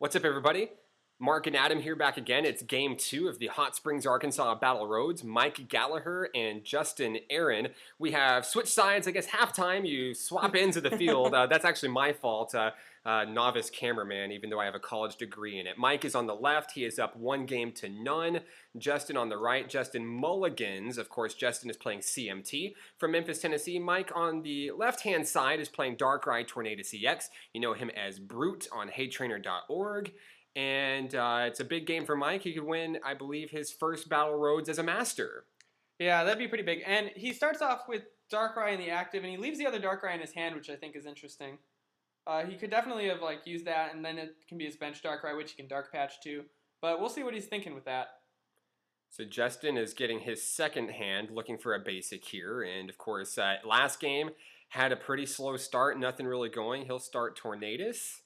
What's up, everybody? Mark and Adam here back again. It's game 2 of the Hot Springs, Arkansas Battle Roads. Mike Gallagher and Justin Aaron. We have switched sides, I guess, halftime. You swap ends of the field. That's actually my fault, novice cameraman, even though I have a college degree in it. Mike is on the left. He is up 1-0 Justin on the right. Justin mulligans. Of course, Justin is playing CMT from Memphis, Tennessee. Mike on the left-hand side is playing Darkrai Tornadus EX. You know him as Brute on HeyTrainer.org. And it's a big game for Mike. He could win, I believe, his first Battle Roads as a master. Yeah, that'd be pretty big. And he starts off with Darkrai in the active, and he leaves the other Darkrai in his hand, which I think is interesting. He could definitely have used that, and then it can be his bench Darkrai, which he can Dark Patch too. But we'll see what he's thinking with that. So Justin is getting his second hand, looking for a basic here. And of course, last game had a pretty slow start, nothing really going. He'll start Tornadus.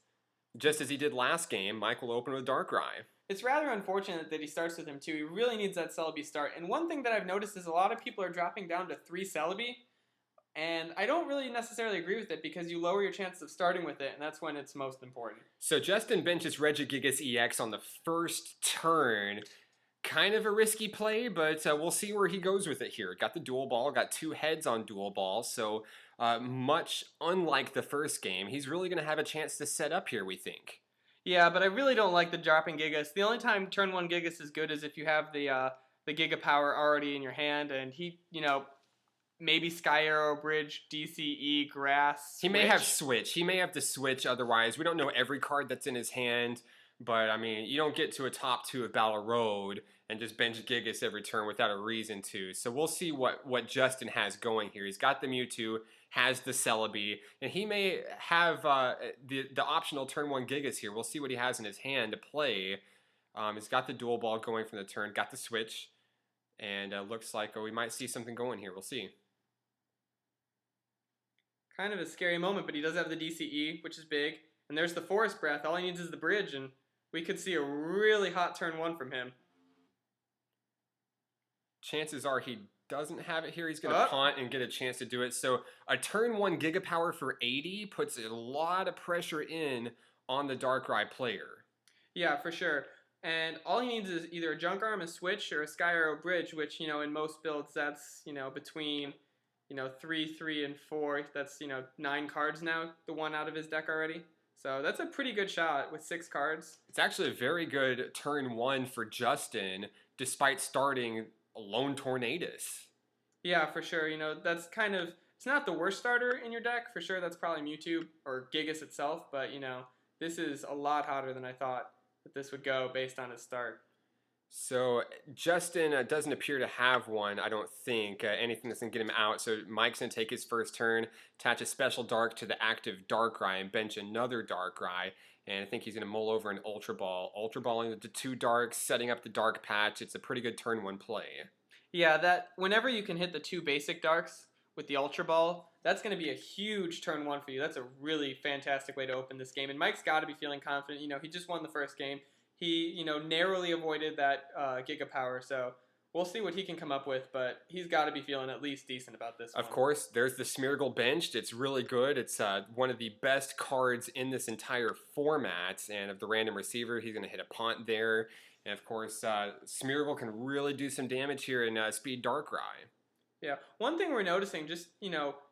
Just as he did last game, Mike will open with Darkrai. It's rather unfortunate that he starts with him too. He really needs that Celebi start. And one thing that I've noticed is a lot of people are dropping down to 3 Celebi. And I don't really necessarily agree with it because you lower your chances of starting with it, and that's when it's most important. So Justin benches Regigigas EX on the first turn. Kind of a risky play, but we'll see where he goes with it here. Got the dual ball, got 2 heads on dual ball, so much unlike the first game, he's really going to have a chance to set up here, we think. Yeah, but I really don't like the dropping Gigas. The only time turn 1 Gigas is good is if you have the Giga Power already in your hand, and he, maybe Sky Arrow, Bridge, DCE, Grass, He may have Switch. He may have to switch otherwise. We don't know every card that's in his hand. But, I mean, you don't get to a top 2 of Battle Road and just bench Gigas every turn without a reason to. So we'll see what Justin has going here. He's got the Mewtwo, has the Celebi, and he may have the optional turn 1 Gigas here. We'll see what he has in his hand to play. He's got the dual ball going from the turn, got the switch, and looks like we might see something going here. We'll see. Kind of a scary moment, but he does have the DCE, which is big. And there's the Forest Breath. All he needs is the Bridge, and we could see a really hot turn 1 from him. Chances are he doesn't have it here. He's going to punt and get a chance to do it. So a turn 1 Giga Power for 80 puts a lot of pressure in on the Darkrai player. Yeah, for sure. And all he needs is either a Junk Arm, a Switch, or a Sky Arrow Bridge, which, in most builds, that's, between, 3, 3, and 4. That's, 9 cards now, the one out of his deck already. So that's a pretty good shot with 6 cards. It's actually a very good turn 1 for Justin, despite starting a lone Tornadus. Yeah, for sure. That's kind of, it's not the worst starter in your deck. For sure, that's probably Mewtwo or Gigas itself. But, this is a lot hotter than I thought that this would go based on his start. So Justin doesn't appear to have one, I don't think, anything that's going to get him out. So Mike's going to take his first turn, attach a special Dark to the active Darkrai, and bench another Darkrai. And I think he's going to mull over an Ultra Ball. Ultra Balling the 2 Darks, setting up the Dark Patch. It's a pretty good turn 1 play. Yeah, that whenever you can hit the 2 basic Darks with the Ultra Ball, that's going to be a huge turn 1 for you. That's a really fantastic way to open this game. And Mike's got to be feeling confident. He just won the first game. He, narrowly avoided that Giga Power, so we'll see what he can come up with, but he's got to be feeling at least decent about this one. Of course, there's the Smeargle benched. It's really good. It's one of the best cards in this entire format, and of the random receiver, he's going to hit a punt there. And of course, Smeargle can really do some damage here in Speed Darkrai. Yeah, one thing we're noticing, just,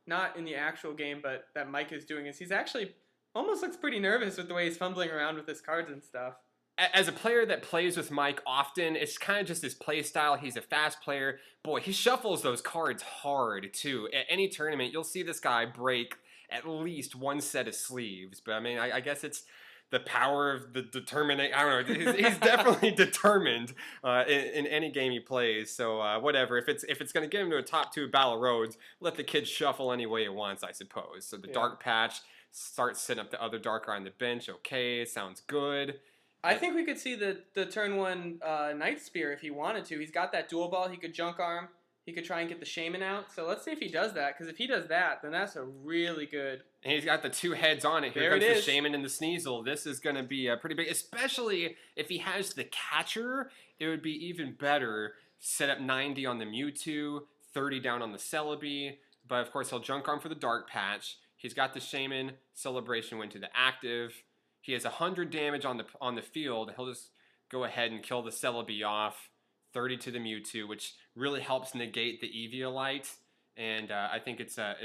not in the actual game, but that Mike is doing, is he's actually almost looks pretty nervous with the way he's fumbling around with his cards and stuff. As a player that plays with Mike often, it's kind of just his play style. He's a fast player. Boy, he shuffles those cards hard, too. At any tournament, you'll see this guy break at least 1 set of sleeves. But, I mean, I guess it's the power of the determination. I don't know. He's definitely determined in any game he plays. So, whatever. If it's going to get him to a top 2 Battle Roads, let the kid shuffle any way he wants, I suppose. So, the Dark Patch starts setting up the other Darkrai on the bench. Okay, sounds good. I think we could see the turn 1 Night Spear if he wanted to. He's got that dual ball. He could Junk Arm. He could try and get the Shaman out. So let's see if he does that, because if he does that, then that's a really good... And he's got the 2 heads on it. Here comes the Shaman and the Sneasel. This is going to be pretty big, especially if he has the catcher. It would be even better. Set up 90 on the Mewtwo, 30 down on the Celebi. But, of course, he'll Junk Arm for the Dark Patch. He's got the Shaman. Celebration went to the active. He has 100 damage on the field. He'll just go ahead and kill the Celebi off. 30 to the Mewtwo, which really helps negate the Eviolite. And I think it's a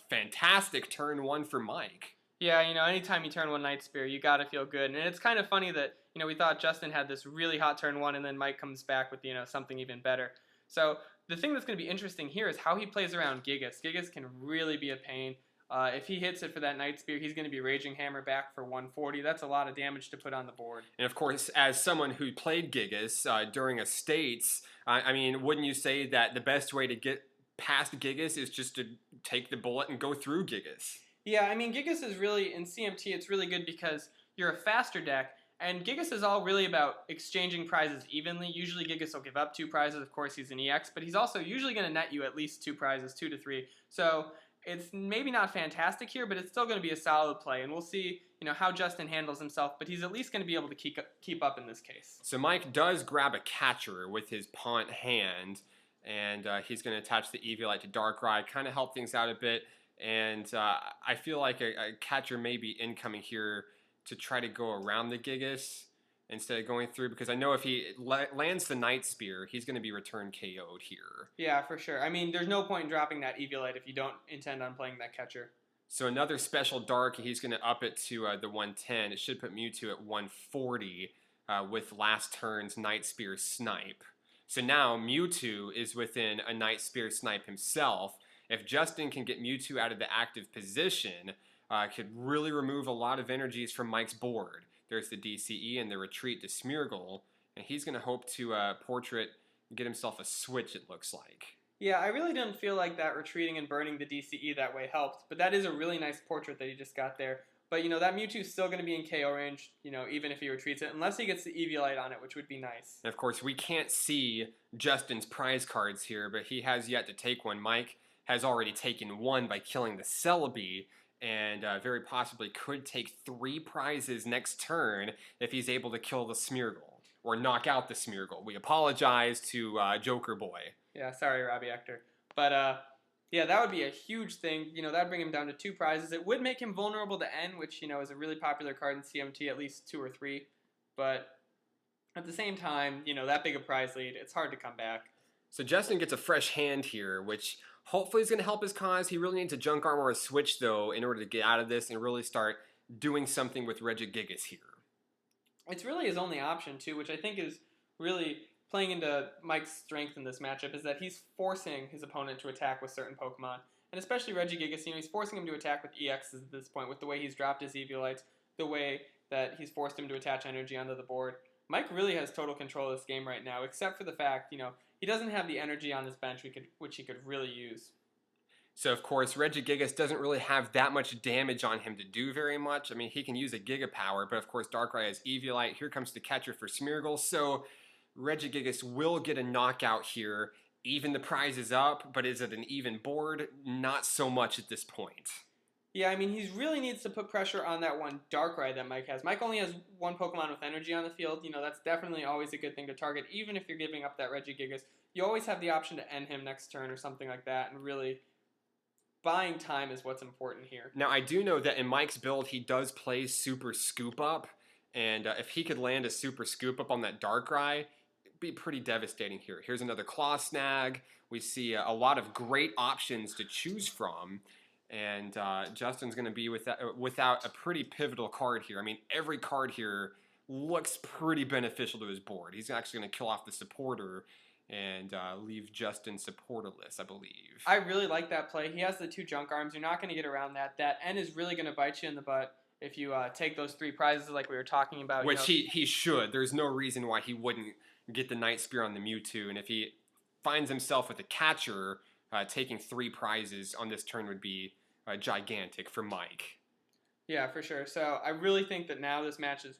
fantastic turn one for Mike. Yeah, anytime you turn one Night Spear, you got to feel good. And it's kind of funny that, we thought Justin had this really hot turn one, and then Mike comes back with, something even better. So the thing that's going to be interesting here is how he plays around Gigas. Gigas can really be a pain. If he hits it for that Night Spear, he's going to be Raging Hammer back for 140. That's a lot of damage to put on the board. And of course, as someone who played Gigas during a States, wouldn't you say that the best way to get past Gigas is just to take the bullet and go through Gigas? Yeah, Gigas is really, in CMT, it's really good because you're a faster deck, and Gigas is all really about exchanging prizes evenly. Usually Gigas will give up 2 prizes. Of course, he's an EX, but he's also usually going to net you at least 2 prizes, 2 to 3. So it's maybe not fantastic here, but it's still going to be a solid play, and we'll see, how Justin handles himself, but he's at least going to be able to keep up in this case. So Mike does grab a catcher with his Pont hand, and he's going to attach the Eviolite to Darkrai, kind of help things out a bit. And I feel like a catcher may be incoming here to try to go around the Gigas instead of going through, because I know if he lands the Night Spear, he's going to be return KO'd here. Yeah, for sure. There's no point in dropping that Eviolite if you don't intend on playing that catcher. So another special Dark, he's going to up it to the 110. It should put Mewtwo at 140 with last turn's Night Spear Snipe. So now Mewtwo is within a Night Spear Snipe himself. If Justin can get Mewtwo out of the active position, could really remove a lot of energies from Mike's board. There's the DCE and the retreat to Smeargle, and he's going to hope to portrait and get himself a switch, it looks like. Yeah, I really didn't feel like that retreating and burning the DCE that way helped, but that is a really nice portrait that he just got there. But, that Mewtwo's still going to be in KO range, even if he retreats it, unless he gets the Eviolite on it, which would be nice. And of course, we can't see Justin's prize cards here, but he has yet to take one. Mike has already taken one by killing the Celebi, and very possibly could take 3 prizes next turn if he's able to kill the Smeargle, or knock out the Smeargle. We apologize to Joker Boy. Yeah, sorry, Robbie Hector. But, yeah, that would be a huge thing. That would bring him down to 2 prizes. It would make him vulnerable to N, which, is a really popular card in CMT, at least 2 or 3. But at the same time, that big a prize lead, it's hard to come back. So Justin gets a fresh hand here, which hopefully is going to help his cause. He really needs a Junk Arm or a Switch, though, in order to get out of this and really start doing something with Regigigas here. It's really his only option, too, which I think is really playing into Mike's strength in this matchup, is that he's forcing his opponent to attack with certain Pokemon. And especially Regigigas, he's forcing him to attack with EXs at this point, with the way he's dropped his Eviolites, the way that he's forced him to attach energy onto the board. Mike really has total control of this game right now, except for the fact, he doesn't have the energy on his bench which he could really use. So, of course, Regigigas doesn't really have that much damage on him to do very much. He can use a Giga Power, but of course Darkrai has Eviolite. Here comes the catcher for Smeargle, so Regigigas will get a knockout here. Even the prize is up, but is it an even board? Not so much at this point. Yeah, he really needs to put pressure on that one Darkrai that Mike has. Mike only has 1 Pokemon with energy on the field. That's definitely always a good thing to target, even if you're giving up that Regigigas. You always have the option to end him next turn or something like that, and really buying time is what's important here. Now, I do know that in Mike's build, he does play Super Scoop Up, and if he could land a Super Scoop Up on that Darkrai, it'd be pretty devastating here. Here's another Claw Snag. We see a lot of great options to choose from. And Justin's going to be without a pretty pivotal card here. Every card here looks pretty beneficial to his board. He's actually going to kill off the supporter and leave Justin supporterless, I believe. I really like that play. He has the 2 Junk Arms. You're not going to get around that. That N is really going to bite you in the butt if you take those 3 prizes like we were talking about. Which he should. There's no reason why he wouldn't get the Night Spear on the Mewtwo. And if he finds himself with a catcher, taking 3 prizes on this turn would be gigantic for Mike. Yeah, for sure. So I really think that now this match is,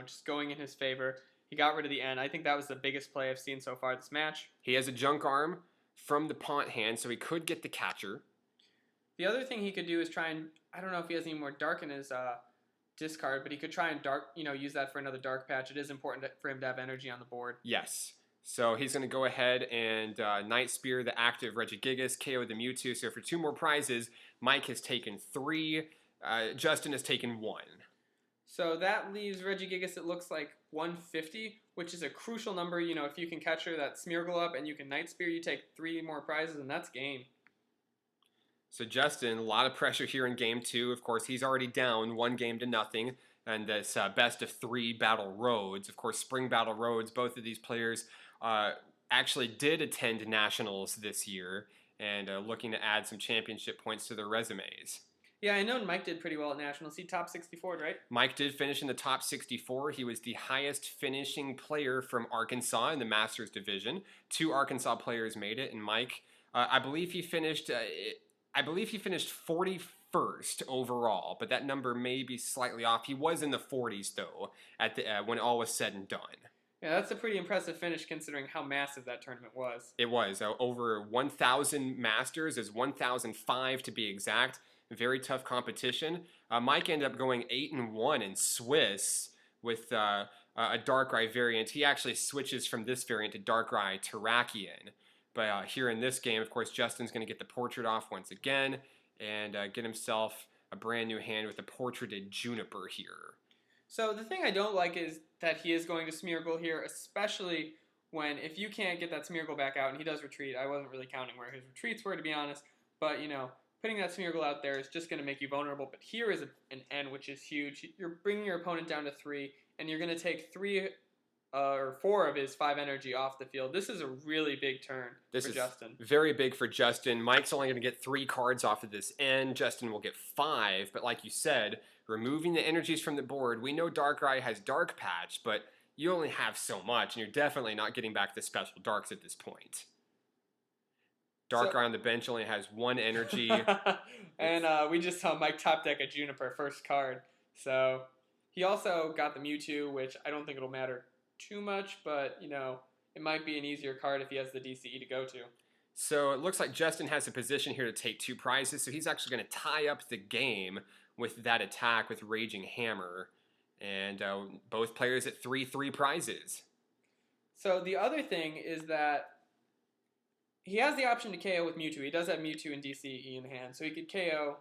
just going in his favor. He got rid of the N. I think that was the biggest play I've seen so far this match. He has a Junk Arm from the Pont hand, so he could get the catcher. The other thing he could do is try and, I don't know if he has any more Dark in his discard, but he could try and use that for another Dark Patch. It is important for him to have energy on the board. Yes. So he's going to go ahead and Night Spear the active Regigigas, KO the Mewtwo. So for 2 more prizes, Mike has taken 3. Justin has taken 1. So that leaves Regigigas, it looks like 150, which is a crucial number. You know, if you can catch her that Smeargle up and you can Night Spear, you take 3 more prizes, and that's game. So Justin, a lot of pressure here in game 2. Of course, he's already down 1-0 and this best of 3 Battle Roads. Of course, Spring Battle Roads, both of these players actually did attend Nationals this year and looking to add some championship points to their resumes. Yeah, I know Mike did pretty well at Nationals. He top 64, right? Mike did finish in the top 64. He was the highest finishing player from Arkansas in the Masters division. 2 Arkansas players made it, and Mike, I believe he finished 41st overall, but that number may be slightly off. He was in the 40s though at the when all was said and done. Yeah, that's a pretty impressive finish considering how massive that tournament was. It was over 1,000 Masters, is 1,005 to be exact. Very tough competition. Mike ended up going 8-1 in Swiss with a Darkrai variant. He actually switches from this variant to Darkrai Terrakion. But here in this game, of course, Justin's going to get the portrait off once again and get himself a brand new hand with a portraited Juniper here. So the thing I don't like is that he is going to Smeargle here, especially when if you can't get that Smeargle back out, and he does retreat. I wasn't really counting where his retreats were, to be honest. But, you know, putting that Smeargle out there is just going to make you vulnerable. But here is an N, which is huge. You're bringing your opponent down to 3, and you're going to take 3 or 4 of his 5 energy off the field. This is a really big turn for Justin. Very big for Justin. Mike's only going to get 3 cards off of this end. Justin will get 5, but like you said, removing the energies from the board. We know Darkrai has Dark Patch, but you only have so much, and you're definitely not getting back the special Darks at this point. Darkrai on the bench only has 1 energy. And we just saw Mike top deck a Juniper first card. So he also got the Mewtwo, which I don't think it'll matter too much, but, you know, it might be an easier card if he has the DCE to go to. So it looks like Justin has a position here to take 2 prizes, so he's actually going to tie up the game with that attack with Raging Hammer. And both players at 3 prizes. So the other thing is that he has the option to KO with Mewtwo. He does have Mewtwo and DCE in hand, so he could KO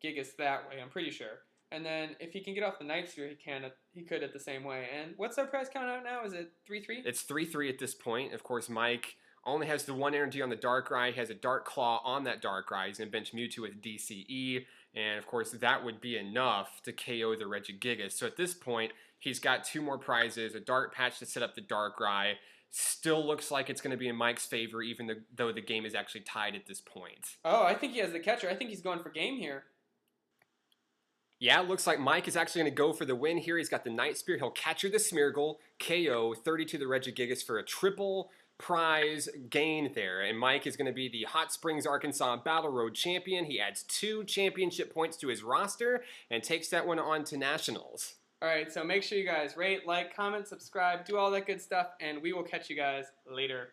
Gigas that way, I'm pretty sure. And then if he can get off the Night Sphere, he could at the same way. And what's our prize count out now? Is it 3-3? It's 3-3 at this point. Of course, Mike only has the 1 energy on the Darkrai. He has a Dark Claw on that Darkrai. He's going to bench Mewtwo with DCE. And, of course, that would be enough to KO the Regigigas. So at this point, he's got 2 more prizes, a Dark Patch to set up the Darkrai. Still looks like it's going to be in Mike's favor, even though the game is actually tied at this point. Oh, I think he has the catcher. I think he's going for game here. Yeah, it looks like Mike is actually going to go for the win here. He's got the Night Spear. He'll catcher the Smeargle, KO 32 the Regigigas for a triple prize gain there. And Mike is going to be the Hot Springs, Arkansas Battle Road champion. He adds 2 championship points to his roster and takes that one on to Nationals. All right, so make sure you guys rate, like, comment, subscribe, do all that good stuff, and we will catch you guys later.